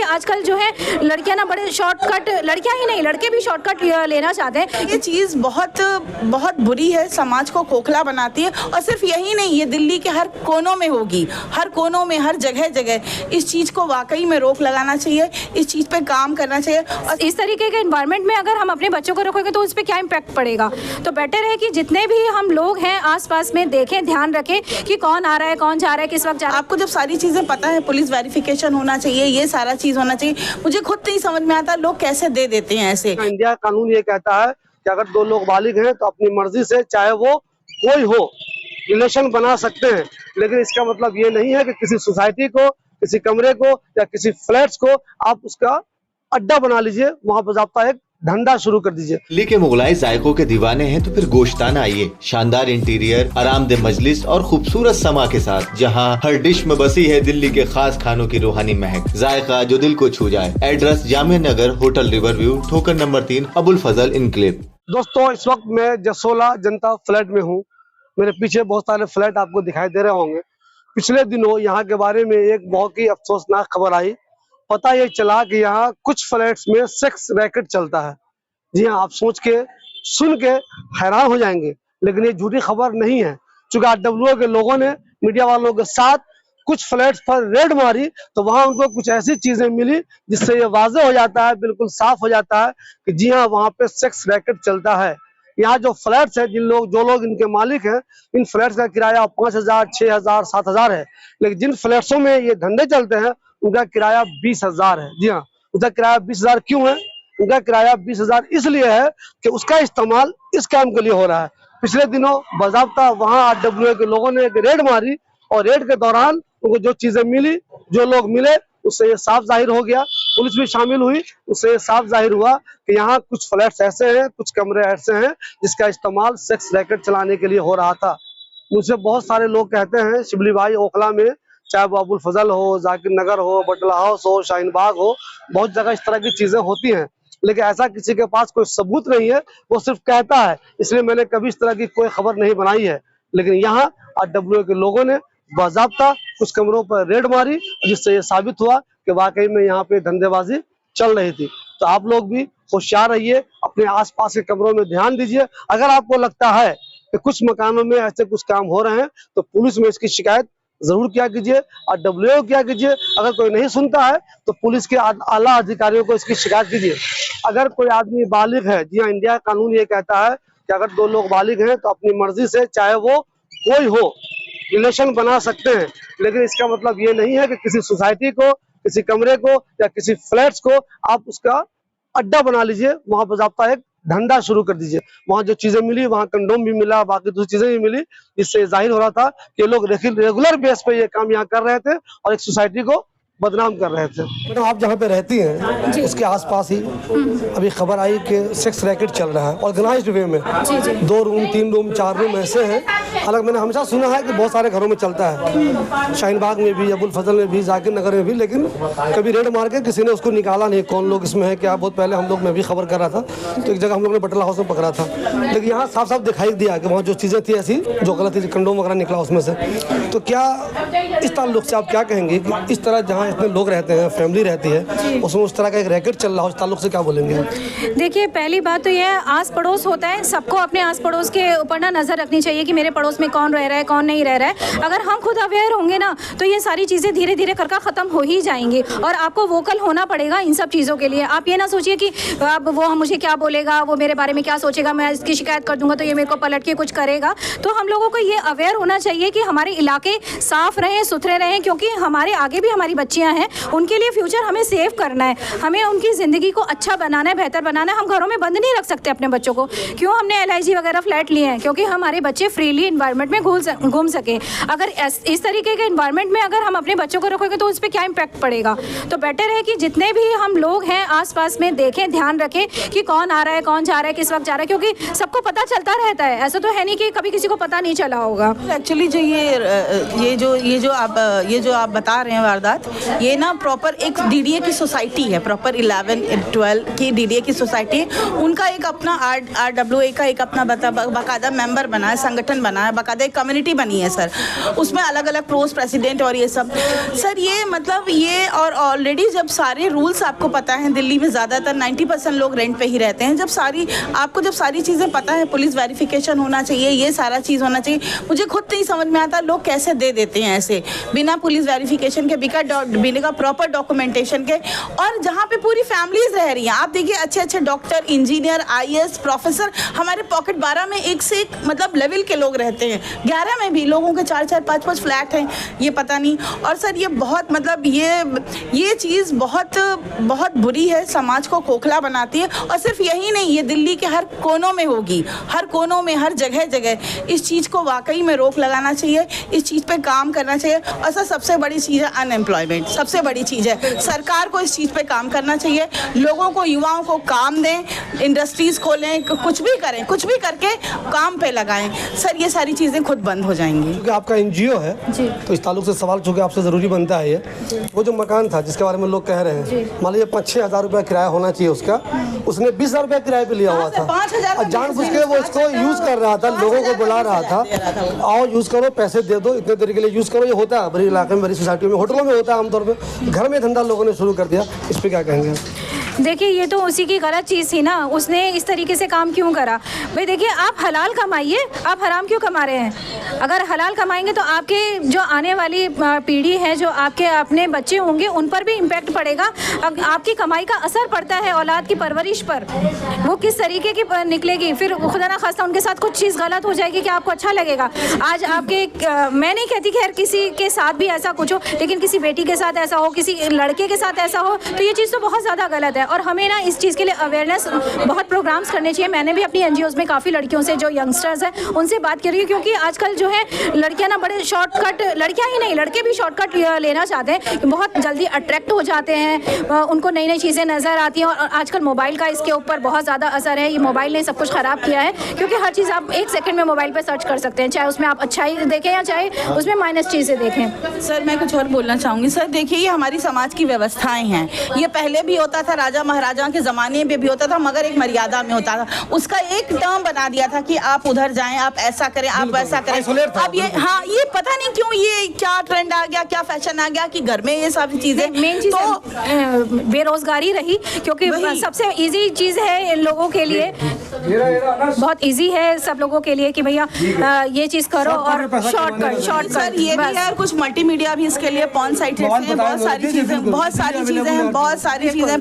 आजकल जो है लड़कियां ना बड़े शॉर्टकट, लड़कियां ही नहीं लड़के भी शॉर्टकट लेना चाहते हैं। ये चीज़ बहुत बहुत बुरी है, समाज को खोखला बनाती है। और सिर्फ यही नहीं, ये दिल्ली के हर कोनों में होगी, हर कोनों में, हर जगह जगह। इस चीज़ को वाकई में रोक लगाना चाहिए, इस चीज़ पे काम करना चाहिए। और इस तरीके के एनवायरनमेंट में अगर हम अपने बच्चों को रखोगे तो उस पर क्या इम्पैक्ट पड़ेगा। तो बेटर है कि जितने भी हम लोग हैं आसपास में देखें, ध्यान रखें कि कौन आ रहा है, कौन जा रहा है, किस वक्त जा रहा है। आपको जब सारी चीज़ें पता है, पुलिस वेरिफिकेशन होना चाहिए, ये सारा चीज़ होना चाहिए। मुझे खुद नहीं समझ में आता लोग कैसे दे देते हैं ऐसे। इंडिया कानून ये कहता है कि अगर दो लोग बालिग हैं तो अपनी मर्जी से चाहे वो कोई हो रिलेशन बना सकते हैं। लेकिन इसका मतलब ये नहीं है कि किसी सोसाइटी को, किसी कमरे को या किसी फ्लैट्स को आप उसका अड्डा बना लीजिए, वहां पर जाता एक धंधा शुरू कर दीजिए। दिल्ली के मुगलाई जायकों के दीवाने हैं तो फिर गोश्ताना आइए। शानदार इंटीरियर, आरामदेह मजलिस और खूबसूरत समा के साथ, जहां हर डिश में बसी है दिल्ली के खास खानों की रूहानी महक, जायका जो दिल को छू जाए। Address Jamia Nagar, hotel river view, ठोकर नंबर 3, अबुल फजल इनक्लेव। दोस्तों, इस वक्त मैं जसोला जनता फ्लैट में हूँ। मेरे पीछे बहुत सारे फ्लैट आपको दिखाई दे रहे होंगे। पिछले दिनों यहाँ के बारे में एक बहुत ही अफसोसनाक खबर आई। पता ये चला कि यहाँ कुछ फ्लैट्स में सेक्स रैकेट चलता है। जी हाँ, आप सोच के सुन के हैरान हो जाएंगे, लेकिन ये झूठी खबर नहीं है। चूंकि RWO के लोगों ने मीडिया वालों के साथ कुछ फ्लैट्स पर रेड मारी तो वहां उनको कुछ ऐसी चीजें मिली जिससे ये वाज़ेह हो जाता है, बिल्कुल साफ हो जाता है कि जी हाँ, वहां पे सेक्स रैकेट चलता है। यहाँ जो फ्लैट्स है, जो लोग इनके मालिक हैं, इन फ्लैट्स का किराया 5,000, 6,000, 7,000 है। लेकिन जिन फ्लैट्सों में ये धंधे चलते हैं उनका किराया 20,000 है। जी हाँ, उसका किराया 20,000 क्यों है? उनका किराया 20,000 इसलिए है कि उसका इस्तेमाल इस काम के लिए हो रहा है। पिछले दिनों बाज़ाब्ता वहाँ RWO के लोगों ने एक रेड मारी और रेड के दौरान उनको जो चीजें मिली, जो लोग मिले, उससे ये साफ जाहिर हो गया। पुलिस भी शामिल हुई, उससे ये साफ जाहिर हुआ कि यहाँ कुछ फ्लैट्स ऐसे हैं, कुछ कमरे ऐसे हैं जिसका इस्तेमाल सेक्स रैकेट चलाने के लिए हो रहा था। मुझसे बहुत सारे लोग कहते हैं शिबली भाई, ओखला में चाहे वो अबुल फजल हो, जाकिर नगर हो, बटला हाउस हो, शाहीन बाग हो, बहुत जगह इस तरह की चीजें होती हैं। लेकिन ऐसा किसी के पास कोई सबूत नहीं है, वो सिर्फ कहता है। इसलिए मैंने कभी इस तरह की कोई खबर नहीं बनाई है। लेकिन यहाँ RWO के लोगों ने बाज़ाब्ता कुछ कमरों पर रेड मारी, जिससे ये साबित हुआ कि वाकई में यहाँ पे धंधेबाजी चल रही थी। तो आप लोग भी होशियार रहिए, अपने आसपास के कमरों में ध्यान दीजिए। अगर आपको लगता है कि कुछ मकानों में ऐसे कुछ काम हो रहे हैं तो पुलिस में इसकी शिकायत जरूर किया कीजिए, RWO किया कीजिए। अगर कोई नहीं सुनता है तो पुलिस के आला अधिकारियों को इसकी शिकायत कीजिए। अगर कोई आदमी बालिग है, जी हाँ, इंडिया का कानून ये कहता है कि अगर दो लोग बालिग हैं तो अपनी मर्जी से चाहे वो कोई हो रिलेशन बना सकते हैं। लेकिन इसका मतलब ये नहीं है कि किसी सोसाइटी को, किसी कमरे को या किसी फ्लैट्स को आप उसका अड्डा बना लीजिए, वहां पर जाता एक धंधा शुरू कर दीजिए। वहां जो चीजें मिली, वहां कंडोम भी मिला, बाकी दूसरी चीजें भी मिली, जिससे जाहिर हो रहा था कि लोग रेगुलर बेस पे ये काम यहाँ कर रहे थे और एक सोसाइटी को बदनाम कर रहे थे। मैडम, आप जहाँ पे रहती हैं उसके आसपास ही अभी खबर आई कि सेक्स रैकेट चल रहा है ऑर्गेनाइज्ड वे में। 2 रूम, 3 रूम, 4 रूम ऐसे हैं। हालांकि मैंने हमेशा सुना है कि बहुत सारे घरों में चलता है, शाहीन बाग में भी, अबुल फजल में भी, जाकिर नगर में भी, लेकिन कभी रेड मार के किसी ने उसको निकाला नहीं कौन लोग इसमें है क्या। बहुत पहले हम लोग, मैं भी खबर कर रहा था तो एक जगह हम लोग ने बटला हाउस में पकड़ा था, लेकिन यहाँ साफ साफ दिखाई दिया कि वहाँ जो चीज़ें थी ऐसी जो गलत थी, कंडोम वगैरह निकला उसमें से। तो क्या इस ताल्लुक से आप क्या कहेंगे कि इस तरह जहाँ इतने लोग रहते हैं, फैमिली रहती है, उसमें उस तरह का एक रैकेट चल रहा है, उस ताल्लुक से क्या बोलेंगे? देखिए, पहली बात तो यह है, आस पड़ोस होता है, सबको अपने आस पड़ोस के ऊपर ना नज़र रखनी चाहिए कि मेरे पड़ोस में कौन रह रहा है, कौन नहीं रह रहा है। अगर हम खुद अवेयर होंगे ना तो ये सारी चीज़ें धीरे धीरे करके ख़त्म हो ही जाएंगी। और आपको वोकल होना पड़ेगा इन सब चीज़ों के लिए। आप ये ना सोचिए कि अब वो मुझे क्या बोलेगा, वो मेरे बारे में क्या सोचेगा, मैं इसकी शिकायत कर दूंगा तो ये मेरे को पलट के कुछ करेगा। तो हम लोगों को ये अवेयर होना चाहिए कि हमारे इलाके साफ़ रहें, सुथरे रहें, क्योंकि हमारे आगे भी हमारी बच्चियाँ हैं, उनके लिए फ्यूचर हमें सेव करना है, हमें उनकी ज़िंदगी को अच्छा बनाना है, बेहतर बनाना है। हम घरों में बंद नहीं रख सकते अपने बच्चों को। क्यों हमने LIG वगैरह फ्लैट लिए हैं? क्योंकि हमारे बच्चे फ्रीली इन्वायरमेंट में घूम सकें। अगर इस तरीके के इन्वायरमेंट में अगर हम अपने बच्चों को रखोगे तो उस पर क्या इम्पैक्ट पड़ेगा। तो बेटर है कि जितने भी हम लोग हैं आसपास में देखें, ध्यान रखें कि कौन आ रहा है, कौन जा रहा है, किस वक्त जा रहा है, क्योंकि सबको पता चलता रहता है। ऐसा तो है नहीं कि कभी किसी को पता नहीं चला होगा। एक्चुअली जो ये जो आप बता रहे हैं वारदात, ये ना प्रॉपर एक डीडीए की सोसाइटी है, प्रॉपर 11-12 की डीडीए की सोसाइटी है। उनका एक अपना RWA का एक अपना बाकायदा मेंबर बना है, संगठन बना है, बाकायदा एक कम्युनिटी बनी है सर। उसमें अलग अलग प्रोस प्रेसिडेंट और ये सब सर, ये मतलब ये और ऑलरेडी जब सारे रूल्स आपको पता है, दिल्ली में ज़्यादातर 90% लोग रेंट पे ही रहते हैं। जब सारी चीज़ें पता है, पुलिस वेरिफिकेशन होना चाहिए, ये सारा चीज़ होना चाहिए। मुझे खुद नहीं समझ में आता लोग कैसे दे देते हैं ऐसे बिना पुलिस वेरिफिकेशन के, बिना प्रॉपर डॉक्यूमेंटेशन के। और जहाँ पे पूरी फैमिलीज रह रही हैं, आप देखिए अच्छे अच्छे डॉक्टर, इंजीनियर, IAS, प्रोफेसर, हमारे पॉकेट 12 में एक से एक मतलब लेवल के लोग रहते हैं। 11 में भी लोगों के 4-4, 5-5 फ्लैट हैं, ये पता नहीं। और सर ये बहुत मतलब ये चीज़ बहुत बहुत बुरी है, समाज को खोखला बनाती है। और सिर्फ यही नहीं, ये दिल्ली के हर कोनों में होगी, हर कोनों में, हर जगह जगह। इस चीज़ को वाकई में रोक लगाना चाहिए, इस चीज़ पे काम करना चाहिए। और सर सबसे बड़ी चीज़ है अनएम्प्लॉयमेंट, सबसे बड़ी चीज़ है। सरकार को इस चीज़ पे काम करना चाहिए, लोगों को, युवाओं को काम दें, इंडस्ट्रीज़ खोलें, कुछ भी करें, कुछ भी करके काम पे लगाएं। सर ये सारी चीज़ें खुद बंद हो जाएंगी। क्योंकि आपका NGO है तो इस ताल्लुक से सवाल चूँकि आपसे ज़रूरी बनता है। ये वो जो मकान था जिसके बारे में लोग कह रहे हैं, मान लीजिए 5-6 हज़ार रुपया किराया होना चाहिए उसका, उसने 20,000 रुपया किराए पे लिया हुआ था और जानबूझ के वो उसको यूज़ कर रहा था, लोगों को बुला रहा था, आओ यूज़ करो, पैसे दे दो, इतने देर के लिए यूज़ करो। ये होता है बड़ी इलाके में, बड़ी सोसाइटियों में, होटलों में होता है आमतौर पर। घर में धंधा लोगों ने शुरू कर दिया, इस पर क्या कहेंगे? देखिए ये तो उसी की गलत चीज़ थी ना, उसने इस तरीके से काम क्यों करा? भाई देखिए, आप हलाल कमाइए, आप हराम क्यों कमा रहे हैं? अगर हलाल कमाएंगे तो आपके जो आने वाली पीढ़ी है, जो आपके अपने बच्चे होंगे, उन पर भी इम्पैक्ट पड़ेगा। आपकी कमाई का असर पड़ता है औलाद की परवरिश पर, वो किस तरीके की निकलेगी। फिर खुदा ना खास्ता उनके साथ कुछ चीज़ गलत हो जाएगी कि आपको अच्छा लगेगा। आज आपके मैं नहीं कहती खैर किसी के साथ भी ऐसा कुछ हो, लेकिन किसी बेटी के साथ ऐसा हो, किसी लड़के के साथ ऐसा हो, तो ये चीज़ तो बहुत ज़्यादा गलत है। और हमें ना इस चीज़ के लिए अवेयरनेस बहुत प्रोग्राम्स करने चाहिए। मैंने भी अपनी NGOs में काफ़ी लड़कियों से, जो यंगस्टर्स हैं, उनसे बात करी है, क्योंकि आजकल जो है लड़कियां ना बड़े शॉर्टकट, लड़कियां ही नहीं लड़के भी शॉर्टकट लेना चाहते हैं, बहुत जल्दी अट्रैक्ट हो जाते हैं, उनको नई नई चीज़ें नज़र आती हैं। और आजकल मोबाइल का इसके ऊपर बहुत ज़्यादा असर है। ये मोबाइल ने सब कुछ ख़राब किया है, क्योंकि हर चीज़ आप 1 सेकंड में मोबाइल पर सर्च कर सकते हैं, चाहे उसमें आप अच्छाई देखें या चाहे उसमें माइनस चीज़ें देखें। सर मैं कुछ और बोलना चाहूँगी। सर देखिए, ये हमारी समाज की व्यवस्थाएं हैं, ये पहले भी होता था, राजा महाराजा के ज़माने में भी होता था, मगर एक मर्यादा में होता था। उसका एक टर्म बना दिया था कि आप उधर जाएं, आप ऐसा करें, आप वैसा करें। अब ये ये पता नहीं क्यों ये क्या ट्रेंड आ गया, क्या फैशन आ गया कि घर में ये सारी चीज़ें। मेन चीज़ तो बेरोजगारी रही, क्योंकि सबसे इजी चीज़ है लोगों के लिए, बहुत इजी है सब लोगों के लिए कि भैया ये चीज़ करो और शॉर्टकट। सर ये भी है, कुछ मल्टीमीडिया भी इसके लिए, पॉर्न साइट है, बहुत सारी चीज़ें हैं,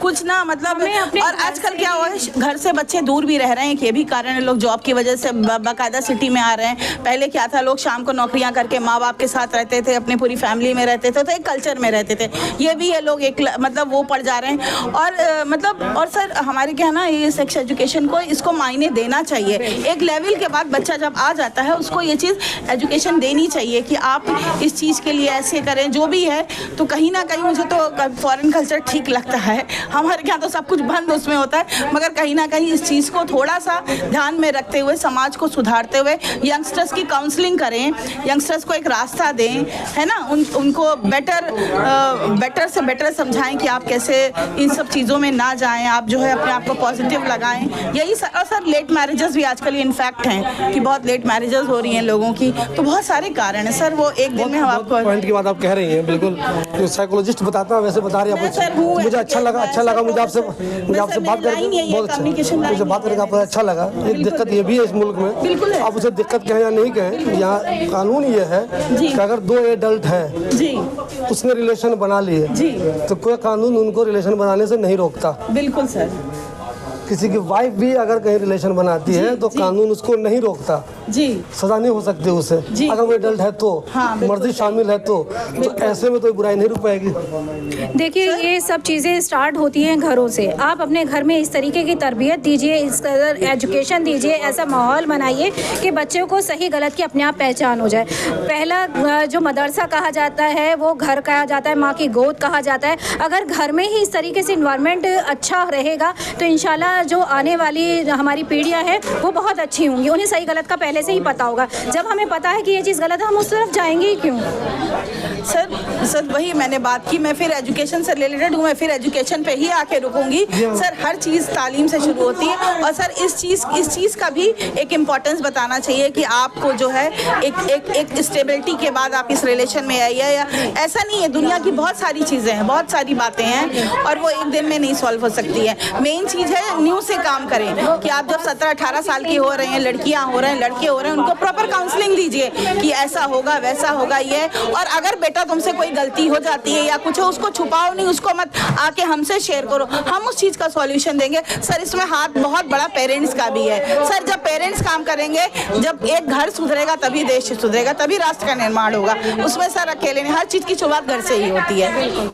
कुछ ना मतलब। और आजकल क्या हुआ है, घर से बच्चे दूर भी रह रहे हैं, ये भी कारण है। लोग जॉब की वजह से बाकायदा सिटी में आ रहे हैं। पहले क्या था, लोग शाम को नौकरियां करके माँ बाप के साथ रहते थे, अपनी पूरी फैमिली में रहते थे, तो एक कल्चर में रहते थे। ये भी है, लोग एक मतलब वो पड़ जा रहे हैं। और मतलब और सर हमारे क्या है ना, ये सेक्स एजुकेशन को इसको मायने देना चाहिए। एक लेवल के बाद बच्चा जब आ जाता है, उसको ये चीज़ एजुकेशन देनी चाहिए कि आप इस चीज़ के लिए ऐसे करें, जो भी है। तो कहीं ना कहीं मुझे तो फॉरेन कल्चर ठीक लगता है, हमारे यहाँ तो सब कुछ बंद उसमें होता है, मगर कहीं ना कहीं इस चीज़ को थोड़ा सा ध्यान में रखते हुए, समाज को सुधारते हुए, यंगस्टर्स की काउंसलिंग करें, यंगस्टर्स को एक रास्ता दें, है ना, उनको बेटर से बेटर समझाएं कि आप कैसे इन सब चीज़ों में ना जाएं, आप जो है अपने आप को पॉजिटिव लगाएं। यही सर। और सर लेट मैरिजेस भी आजकल इनफैक्ट हैं कि बहुत लेट मैरिजेस हो रही हैं लोगों की, तो बहुत सारे कारण हैं सर। वो एक दिन में हम आपको पॉइंट की बात आप कह रही हैं, बिल्कुल जो साइकोलॉजिस्ट बताता है वैसे बता रही है। मुझे अच्छा लगा मुझे आपसे बात करके बहुत अच्छा, मुझे बात करके आपको अच्छा लगा। एक दिक्कत ये भी है इस मुल्क में, बिल्कुल है। आप उसे दिक्कत कहें या नहीं कहें, यहाँ कानून ये है कि अगर 2 एडल्ट है जी, उसने रिलेशन बना लिए जी, तो कोई कानून उनको रिलेशन बनाने से नहीं रोकता। बिल्कुल सर। किसी की वाइफ भी अगर कहीं रिलेशन बनाती है तो कानून उसको नहीं रोकता जी, सजा नहीं हो सकती उसे, अगर वो एडल्ट है तो, मर्जी शामिल है तो ऐसे में तो बुराई नहीं रुक पाएगी। देखिए ये सब चीज़ें स्टार्ट होती हैं घरों से। आप अपने घर में इस तरीके की तरबियत दीजिए, इस कदर एजुकेशन दीजिए, ऐसा माहौल बनाइए कि बच्चों को सही गलत की अपने आप पहचान हो जाए। पहला जो मदरसा कहा जाता है वो घर कहा जाता है, माँ की गोद कहा जाता है। अगर घर में ही इस तरीके से इन्वायरमेंट अच्छा रहेगा तो इंशाल्लाह जो आने वाली हमारी पीढ़ियाँ हैं वो बहुत अच्छी होंगी। उन्हें सही गलत का पहले से ही पता होगा। जब हमें पता है कि ये चीज़ गलत है, हम उस तरफ जाएंगे ही क्यों? सर सर वही मैंने बात की, मैं फिर एजुकेशन से रिलेटेड हूँ, मैं फिर एजुकेशन पे ही आके रुकूंगी। सर हर चीज़ तालीम से शुरू होती है और सर इस चीज़ का भी एक इम्पोर्टेंस बताना चाहिए कि आपको जो है एक स्टेबिलिटी के बाद आप इस रिलेशन में आइए। या ऐसा नहीं है, दुनिया की बहुत सारी चीज़ें हैं, बहुत सारी बातें हैं और वो एक दिन में नहीं सॉल्व हो सकती है। मेन चीज़ है न्यू से काम करें कि आप जब 17-18 साल की हो रहे हैं, लड़कियाँ हो रहे हैं, लड़के हो रहे हैं, उनको प्रॉपर काउंसलिंग दीजिए कि ऐसा होगा वैसा होगा ये। और अगर बेटा तुमसे कोई गलती हो जाती है या कुछ हो, उसको छुपाओ नहीं, उसको मत आके हमसे शेयर करो, हम उस चीज़ का सॉल्यूशन देंगे। सर इसमें हाथ बहुत बड़ा पेरेंट्स का भी है। सर जब पेरेंट्स काम करेंगे, जब एक घर सुधरेगा तभी देश सुधरेगा, तभी राष्ट्र का निर्माण होगा। उसमें सर अकेले नहीं, हर चीज़ की शुरुआत घर से ही होती है।